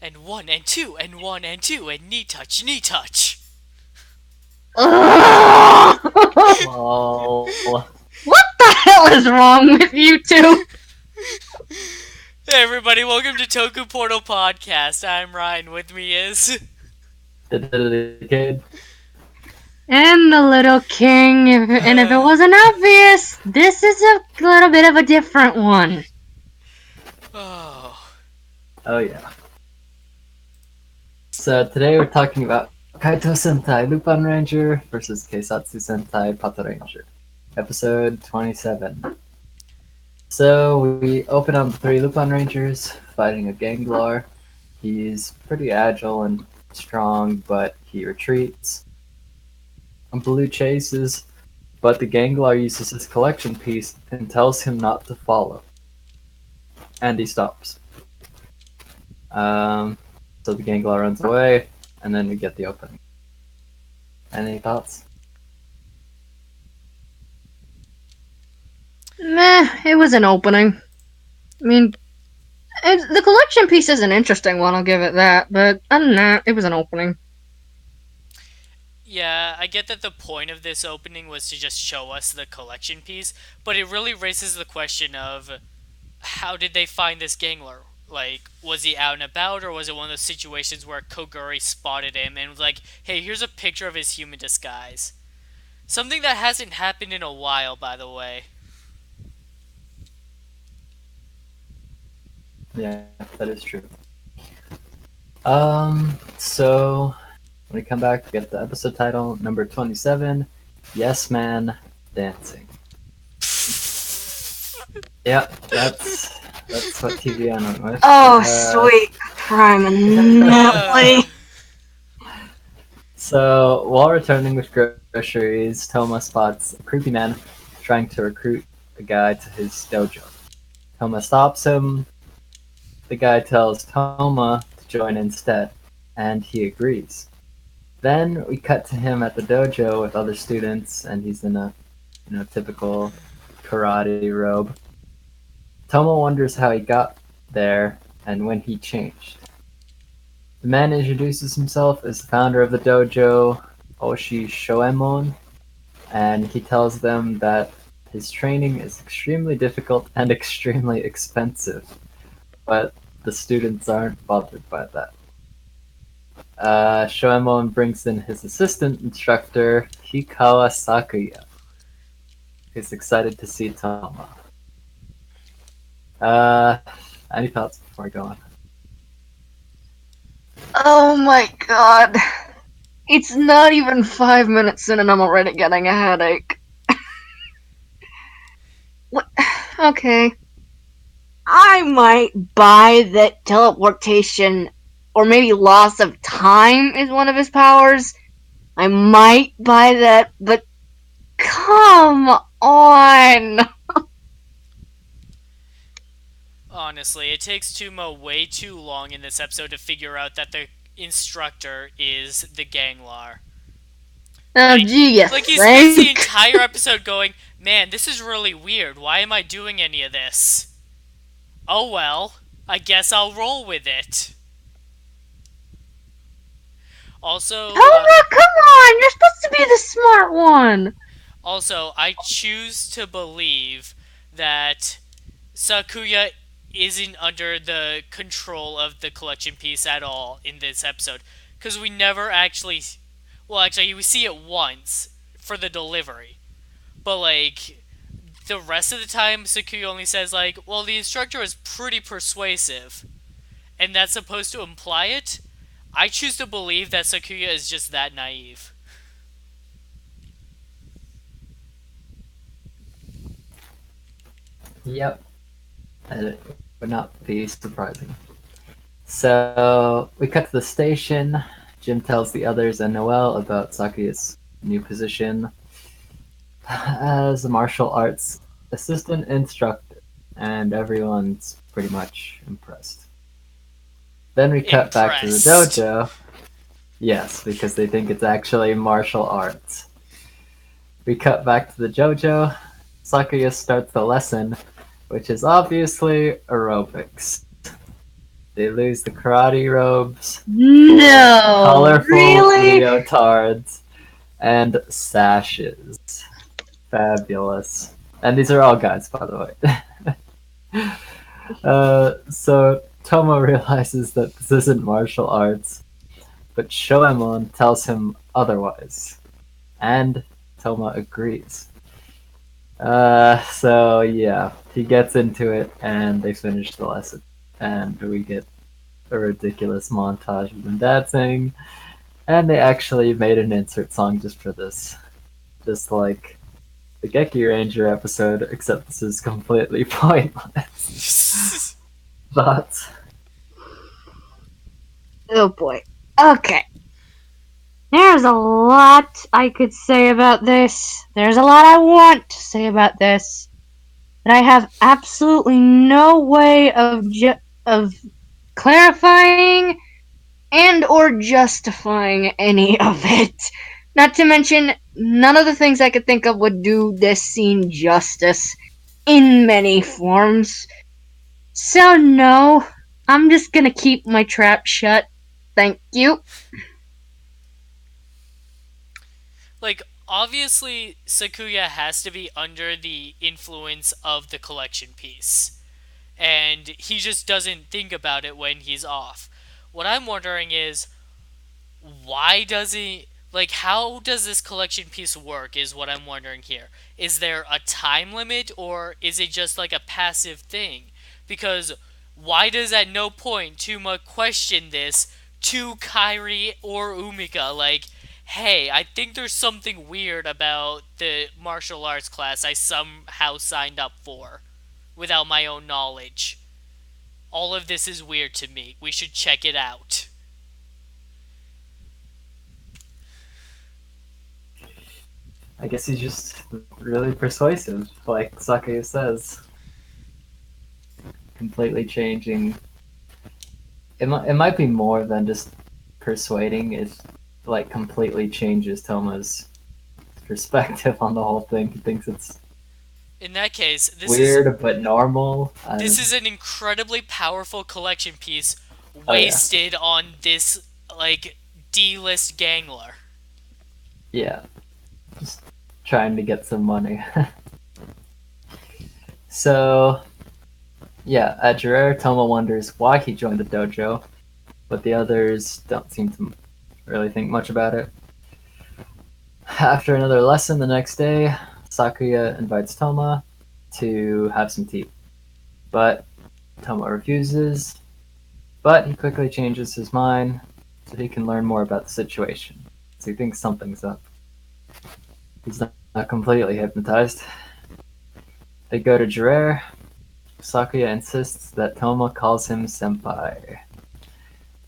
and one and two and one and two and knee touch. Lol. What the hell is wrong with you two? Hey everybody, welcome to Toku Portal Podcast. I'm Ryan. With me is The kid. And the little king, and if it wasn't obvious, this is a little bit of a different one. oh Oh yeah. So today we're talking about Kaitou Sentai LupinRanger versus Keisatsu Sentai PatoRanger. Episode 27. So we open up the three LupinRangers fighting a Ganglar. He's pretty agile and strong, but he retreats. Blue chases, but the Ganglar uses his collection piece and tells him not to follow. And he stops. So the Ganglar runs away, and then we get the opening. Any thoughts? Meh, it was an opening. I mean, the collection piece is an interesting one, I'll give it that, but other than that, it was an opening. yeah, I get that the point of this opening was to just show us the collection piece, but it really raises the question of how did they find this Gangler? Like, was he out and about, or was it one of those situations where Koguri spotted him and was like, hey, here's a picture of his human disguise? Something that hasn't happened in a while, by the way. Yeah, that is true. So when we come back, we get the episode title, number 27, Yes Man Dancing. Yeah, that's what TV I went with. Oh, sweet primarily. So while returning with groceries, Toma spots a creepy man trying to recruit a guy to his dojo. Toma stops him. The guy tells Toma to join instead, and he agrees. Then we cut to him at the dojo with other students, and he's in a typical karate robe. Toma wonders how he got there and when he changed. The man introduces himself as the founder of the dojo, Oshi Shoemon, and he tells them that his training is extremely difficult and extremely expensive, but the students aren't bothered by that. Shoemon brings in his assistant instructor, Hikawa Sakuya, who's excited to see Toma. Any thoughts before I go on? Oh my god. It's not even 5 minutes in and I'm already getting a headache. What? Okay. I might buy that teleportation or maybe loss of time is one of his powers. I might buy that, but come on. Honestly, it takes Tuma way too long in this episode to figure out that the instructor is the Ganglar. Oh, gee, you Like, he spends the think? entire episode going, man, this is really weird. Why am I doing any of this? Oh well, I guess I'll roll with it. Also, Toma, come on! You're supposed to be the smart one! I choose to believe that Sakuya isn't under the control of the collection piece at all in this episode. Because we never actually... Well, actually, we see it once for the delivery. But, like, the rest of the time, Sakuya only says, like, well, the instructor is pretty persuasive. And that's supposed to imply it. I choose to believe that Sakuya is just that naive. Yep. It would not be surprising. So we cut to the station. Jim tells the others and Noel about Sakuya's new position as a martial arts assistant instructor, and everyone's pretty much impressed. Then we cut back to the dojo. Yes, because they think it's actually martial arts. We cut back to the dojo. Sakuya starts the lesson, which is obviously aerobics. They lose the karate robes, No, colorful really? leotards, and sashes. Fabulous. And these are all guys, by the way. So Tomo realizes that this isn't martial arts, but Shoemon tells him otherwise. And Tomo agrees. So yeah, he gets into it, and they finish the lesson, and we get a ridiculous montage of them dancing, and they actually made an insert song just for this, just like the Geki Ranger episode, except this is completely pointless. Thoughts? Oh boy. Okay. There's a lot I could say about this. There's a lot I want to say about this. But I have absolutely no way of clarifying and or justifying any of it. Not to mention, none of the things I could think of would do this scene justice in many forms. So no, I'm just gonna keep my trap shut. Thank you. Like, obviously, Sakuya has to be under the influence of the collection piece. And he just doesn't think about it when he's off. What I'm wondering is, why does he. Like, how does this collection piece work, is what I'm wondering here. Is there a time limit, or is it just like a passive thing? Because why does at no point Tuma question this to Kairi or Umika? Like, hey, I think there's something weird about the martial arts class I somehow signed up for without my own knowledge. All of this is weird to me. We should check it out. I guess he's just really persuasive, like Sakuya says. Completely changing. It might be more than just persuading. It like completely changes Toma's perspective on the whole thing. He thinks it's In that case, weird but normal. This is an incredibly powerful collection piece Oh, yeah. wasted on this, like, D-list gangler. Yeah, just trying to get some money. So, yeah, at Jiraiya, Toma wonders why he joined the dojo, but the others don't seem to really think much about it. After another lesson the next day, Sakuya invites Toma to have some tea, but Toma refuses. But he quickly changes his mind so he can learn more about the situation. So he thinks something's up. He's not completely hypnotized. They go to Jiraiya. Sakuya insists that Toma calls him senpai,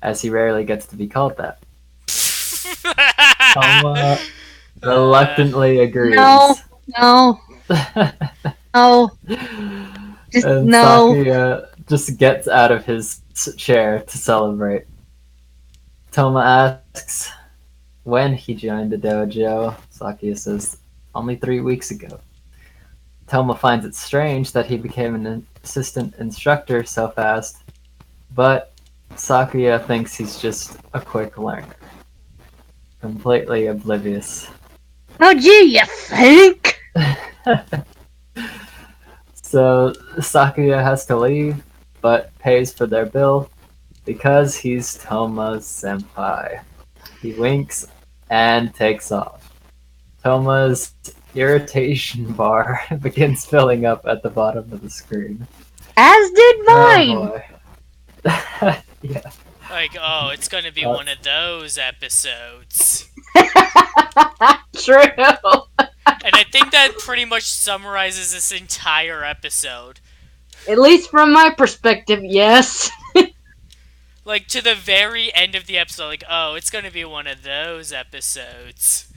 as he rarely gets to be called that. Toma reluctantly agrees. No, no, no. Just and no. Sakuya just gets out of his chair to celebrate. Toma asks when he joined the dojo. Sakuya says only 3 weeks ago. Toma finds it strange that he became an assistant instructor so fast, but Sakuya thinks he's just a quick learner. Completely oblivious. Oh gee, you think? So Sakuya has to leave, but pays for their bill because he's Toma's senpai. He winks and takes off. Toma's irritation bar begins filling up at the bottom of the screen. As did mine. Oh boy. Yeah. Like, oh, it's gonna be one of those episodes. True. And I think that pretty much summarizes this entire episode. At least from my perspective, yes. Like, to the very end of the episode, like, oh, it's gonna be one of those episodes.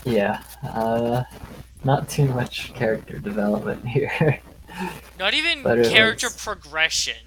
Yeah. Not too much character development here. Not even But character progression.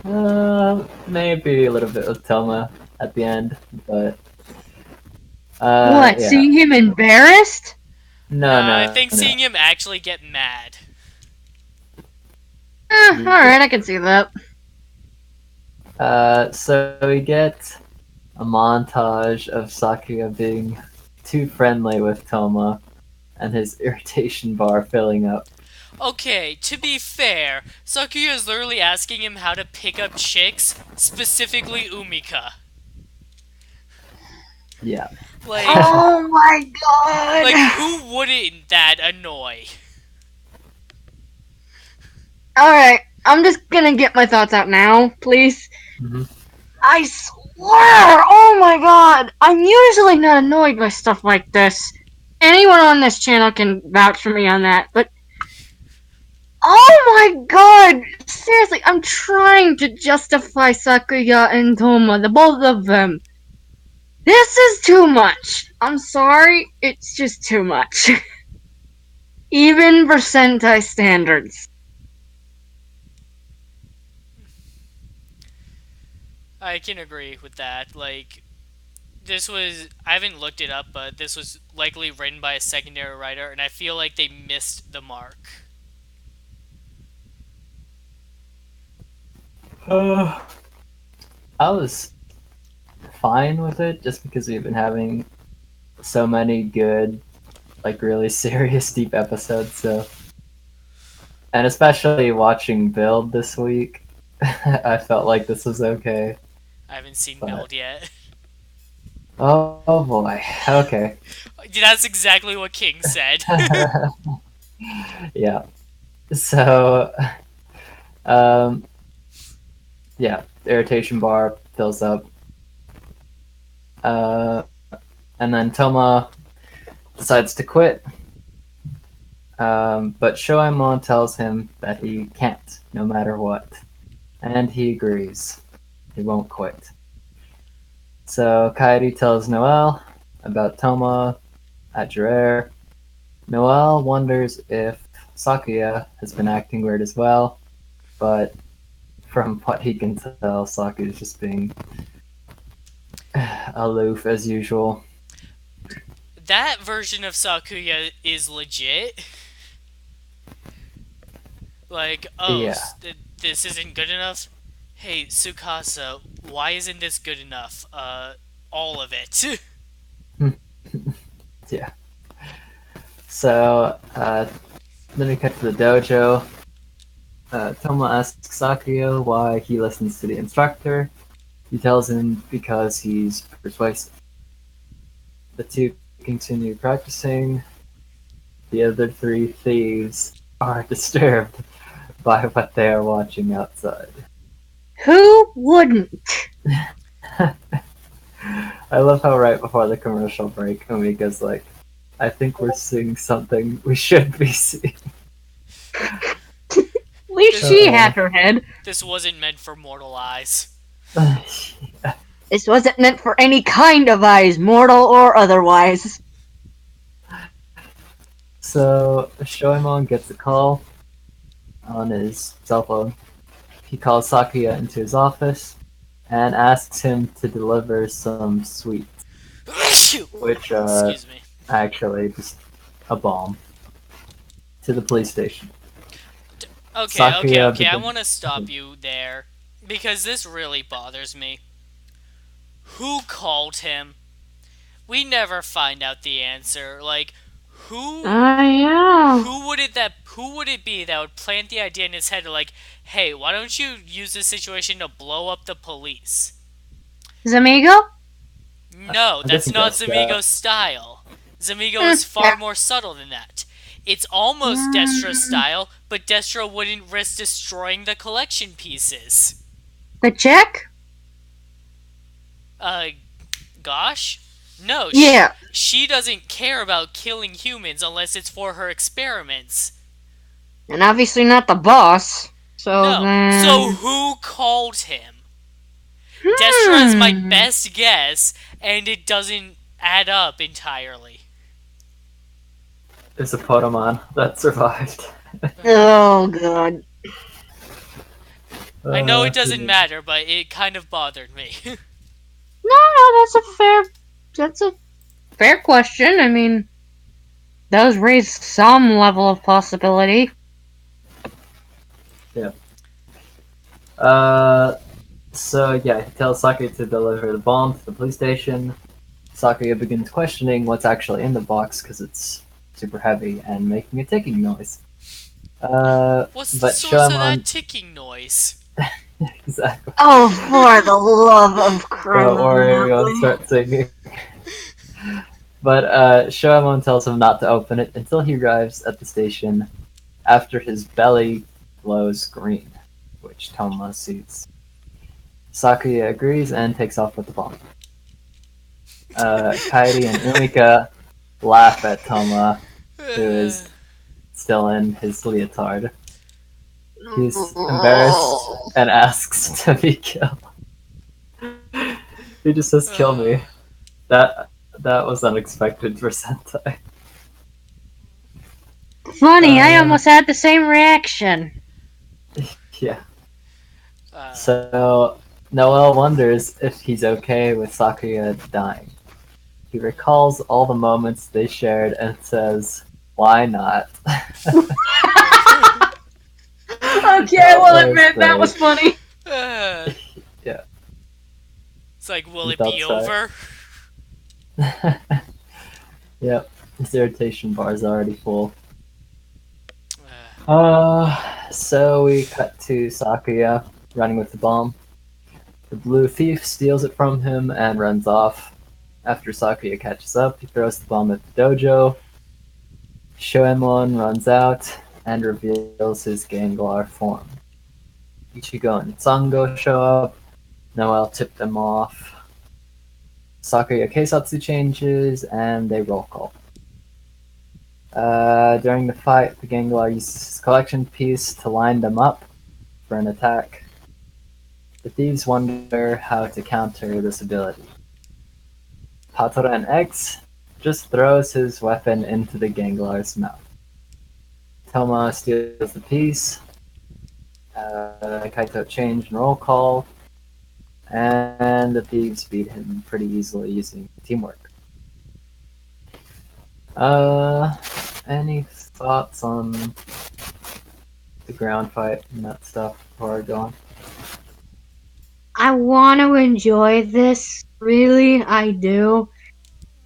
Maybe a little bit with Toma at the end, but What, Yeah. seeing him embarrassed? No, No, I no, think no. seeing him actually get mad. Alright, I can see that. So we get a montage of Sakuya being too friendly with Toma and his irritation bar filling up. Okay, to be fair, Sakuya is literally asking him how to pick up chicks, specifically Umika. Yeah. Like, Oh my god! like who wouldn't that annoy? Alright, I'm just gonna get my thoughts out now, please. Mhm. I swear! Oh my god! I'm usually not annoyed by stuff like this. Anyone on this channel can vouch for me on that, but. Oh my god! Seriously, I'm trying to justify Sakuya and Toma, the both of them. This is too much. I'm sorry, it's just too much. Even for Sentai standards. I can agree with that. Like, this was, I haven't looked it up, but this was likely written by a secondary writer, and I feel like they missed the mark. Uh, I was fine with it just because we've been having so many good, like really serious, deep episodes. So, and especially watching Build this week, I felt like this was okay. I haven't seen But Build yet. oh boy, okay. That's exactly what King said. Yeah. So, um, yeah, the irritation bar fills up. Uh, and then Toma decides to quit. But Shoemon tells him that he can't, no matter what. And he agrees. He won't quit. So Kairi tells Noelle about Toma at Jurair. Noelle wonders if Sakuya has been acting weird as well, but from what he can tell, Sakuya is just being aloof as usual. That version of Sakuya is legit. Like, oh, Yeah. this isn't good enough? Hey, Tsukasa, why isn't this good enough? All of it. Yeah. So, then we cut to the dojo. Toma asks Sakuya why he listens to the instructor. He tells him because he's persuasive. The two continue practicing. The other three thieves are disturbed by what they are watching outside. Who wouldn't? I love how right before the commercial break, Omika's like, I think we're seeing something we should be seeing. At least she had her head. This wasn't meant for mortal eyes. This wasn't meant for any kind of eyes, mortal or otherwise. So Shoemon gets a call on his cell phone. He calls Sakuya into his office and asks him to deliver some sweets, which Excuse me. actually just a bomb, to the police station. Okay, Sakuya I begins- want to stop you there because this really bothers me. Who called him? We never find out the answer. Like, who Yeah. who would it be that would plant the idea in his head like, hey, why don't you use this situation to blow up the police? Zamigo? No, I that's think not that's Zamigo's style. Zamigo is far more subtle than that. It's almost Destro's style, but Destro wouldn't risk destroying the collection pieces. The check? Gosh? No, Yeah. she doesn't care about killing humans unless it's for her experiments. And obviously not the boss. So No. then... So who called him? Destra is my best guess, and it doesn't add up entirely. It's a Potomon that survived. Oh, God. I know it doesn't matter, but it kind of bothered me. No, that's a fair... That's a fair question. I mean, does raise some level of possibility. Yeah. So yeah, he tells Sakuya to deliver the bomb to the police station. Sakuya begins questioning what's actually in the box because it's super heavy and making a ticking noise. What's the But source of that Shoemon ticking noise? exactly. Oh, for the love of Don't worry, we won't criminality. start singing. But Shoemon tells him not to open it until he arrives at the station after his belly glows green, which Toma sees. Sakuya agrees and takes off with the bomb. Kairi and Umika laugh at Toma, who is still in his leotard. He's embarrassed and asks to be killed. He just says, "Kill me." That that was unexpected for Sentai. Funny, I almost had the same reaction. Yeah. uh, So Noel wonders if he's okay with Sakuya dying. He recalls all the moments they shared and says, "Why not?" Okay, I That will was admit that was great. funny. Yeah, it's like, will he it be felt right. over? Yep, his irritation bar is already full. Uh, So we cut to Sakuya running with the bomb. The blue thief steals it from him and runs off. After Sakuya catches up, he throws the bomb at the dojo. Shoemon runs out and reveals his Ganglar form. Ichigo and Sango show up. Noel tipped them off. Sakuya Keisatsu changes and they roll call. During the fight, the Ganglar uses his collection piece to line them up for an attack. The thieves wonder how to counter this ability. Patoran X just throws his weapon into the Ganglar's mouth. Toma steals the piece. Kaito change and roll call. And the thieves beat him pretty easily using teamwork. Any thoughts on the ground fight and that stuff before I go on? I want to enjoy this, really, I do.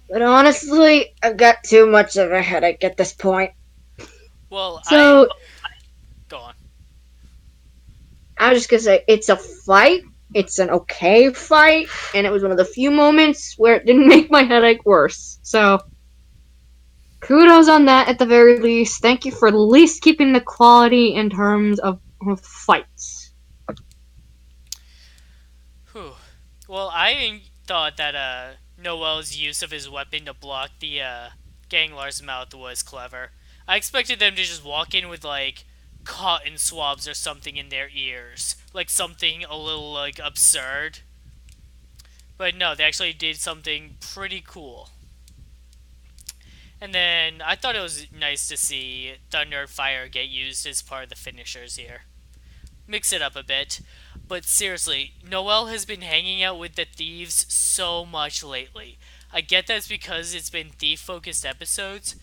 But honestly, I've got too much of a headache at this point. well, So, go on. I was just gonna say, it's a fight. It's an okay fight, and it was one of the few moments where it didn't make my headache worse. So, kudos on that at the very least. Thank you for at least keeping the quality in terms of fights. Whew. Well, I thought that Noel's use of his weapon to block the Ganglar's mouth was clever. I expected them to just walk in with like cotton swabs or something in their ears, like something a little like absurd. But no, they actually did something pretty cool. And then I thought it was nice to see Thunder and Fire get used as part of the finishers here. Mix it up a bit. But seriously, Noel has been hanging out with the thieves so much lately. I get that's because it's been thief focused episodes,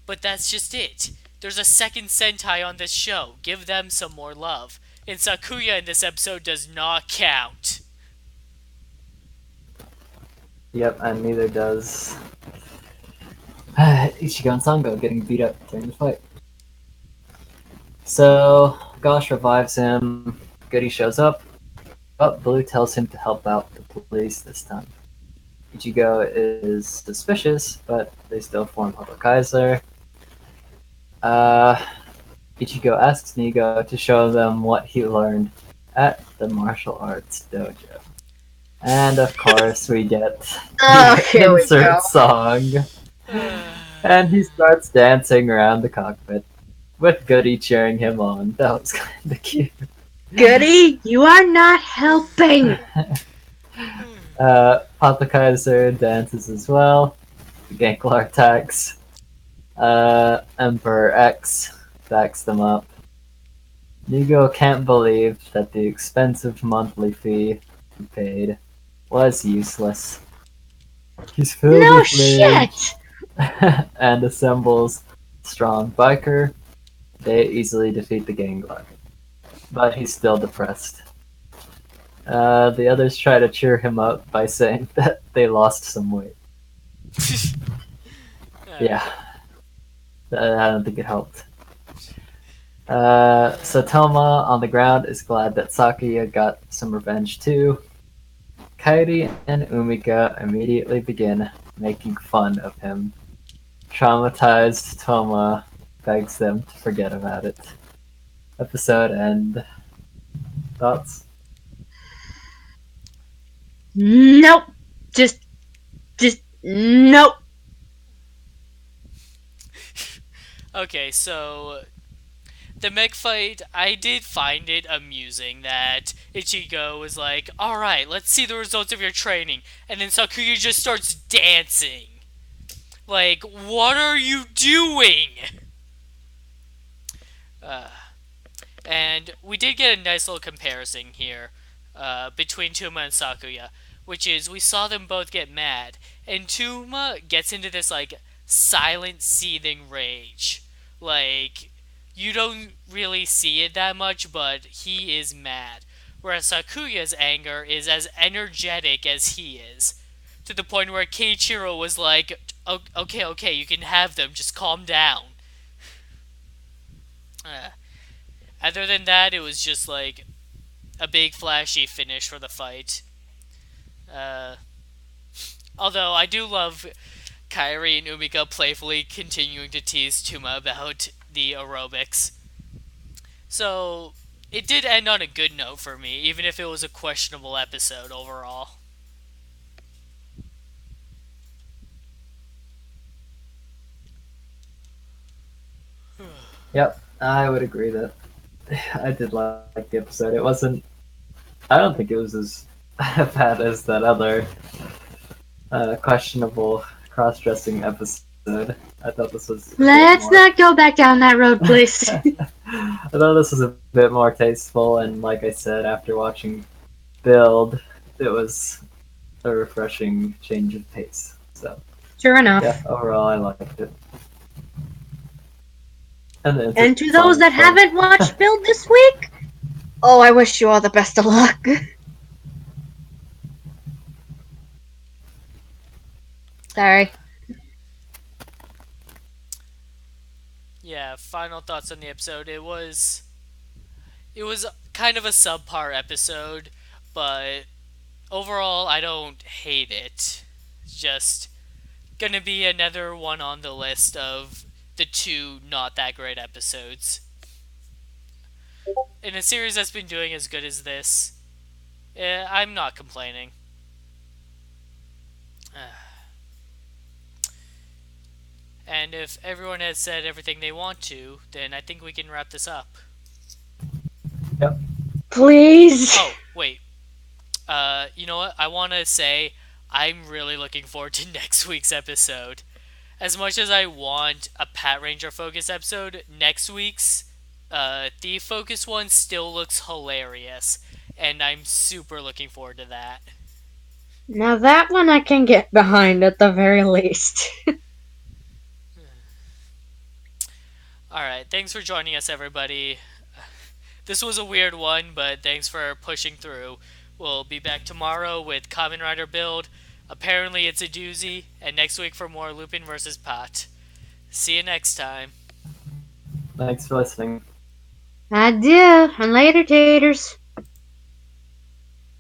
but that's just it. There's a second Sentai on this show. Give them some more love. And Sakuya in this episode does not count. Yep, and neither does Ichigo and Sango getting beat up during the fight. So Gosh revives him. Goody shows up, but Blue tells him to help out the police this time. Ichigo is suspicious, but they still form Public Kaiser. Ichigo asks Nigo to show them what he learned at the martial arts dojo. And of course, we get the Here we insert go. song. And he starts dancing around the cockpit, with Goody cheering him on. That was kind of cute. Goody, you are not helping. Papa Kaiser dances as well. The Ganklar attacks. Emperor X backs them up. Nigo can't believe that the expensive monthly fee he paid was useless. He's filled No with rage. shit! And assembles strong biker. They easily defeat the Gangler, but he's still depressed. The others try to cheer him up by saying that they lost some weight. Yeah, I don't think it helped. Satoma on the ground is glad that Sakuya got some revenge too. Kairi and Umika immediately begin making fun of him. Traumatized Toma begs them to forget about it. Episode end. Thoughts? Nope. Just nope. Okay, so the mech fight, I did find it amusing that Ichigo was like, alright, let's see the results of your training. And then Sakuya just starts dancing. Like, what are you doing? And we did get a nice little comparison here between Tuma and Sakuya, which is we saw them both get mad, and Tuma gets into this like silent, seething rage. Like you don't really see it that much, but he is mad. Whereas Sakuya's anger is as energetic as he is, to the point where Keiichiro was like, "Okay, you can have them. Just calm down." Uh, Other than that, it was just like a big flashy finish for the fight. Uh, Although I do love Kairi and Umika playfully continuing to tease Tuma about the aerobics. So it did end on a good note for me, even if it was a questionable episode overall. Yep, I would agree that I did like the episode. It wasn't. I don't think it was as bad as that other questionable cross-dressing episode. I thought this was. Let's not go back down that road, please. I thought this was a bit more tasteful, and like I said, after watching Build, it was a refreshing change of pace. So Sure enough. yeah, overall I liked it. And to those that haven't watched Build this week, oh, I wish you all the best of luck. Sorry. Yeah, final thoughts on the episode. It was kind of a subpar episode, but overall I don't hate it. It's just gonna be another one on the list of the two not that great episodes. In a series that's been doing as good as this, I'm not complaining. And if everyone has said everything they want to, then I think we can wrap this up. Yep. Please. Oh, wait. You know what? I want to say I'm really looking forward to next week's episode. As much as I want a PatoRanger focus episode, next week's Thief focus one still looks hilarious, and I'm super looking forward to that. Now that one I can get behind at the very least. Alright, thanks for joining us, everybody. This was a weird one, but thanks for pushing through. We'll be back tomorrow with Kamen Rider Build. Apparently it's a doozy, and next week for more Lupin vs. Pat. See you next time. Thanks for listening. Adieu, and later, taters.